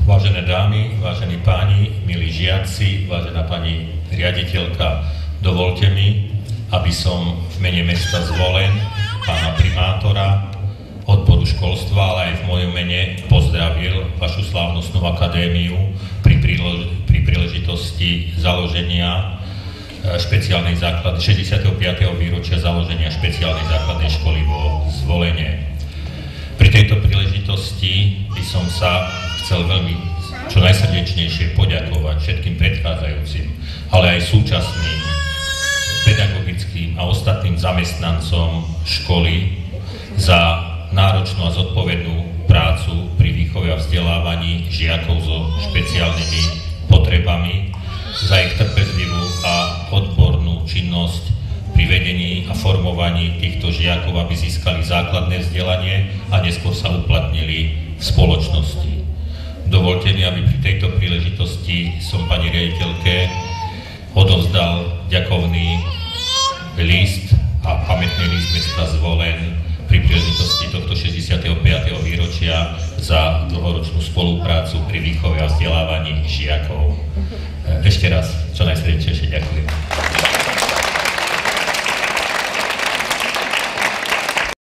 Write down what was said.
Vážené dámy, vážení páni, milí žiaci, vážená pani riaditeľka, dovolte mi, aby som v mene mesta Zvolen, pána primátora, odboru školstva, ale aj v mojom mene pozdravil vašu slávnostnú akadémiu pri príležitosti založenia 65. výročia založenia špeciálnej základnej školy vo Zvolene. Pri tejto príležitosti by som sa chcel veľmi čo najsrdečnejšie poďakovať všetkým predchádzajúcim, ale aj súčasným pedagogickým a ostatným zamestnancom školy za náročnú a zodpovednú prácu pri výchove a vzdelávaní žiakov so špeciálnymi potrebami, za ich trpezlivú a odbornú činnosť pri vedení a formovaní týchto žiakov, aby získali základné vzdelanie a neskôr sa uplatnili v spoločnosti. Dovolte mi, aby pri tejto príležitosti som pani riaditeľke odovzdal ďakovný list a pamätný list mesta Zvolen pri príležitosti tohto 65. výročia za dlhoročnú spoluprácu pri výchove a vzdelávaní žiakov. Ešte raz čo najsrdečnejšie ďakujem.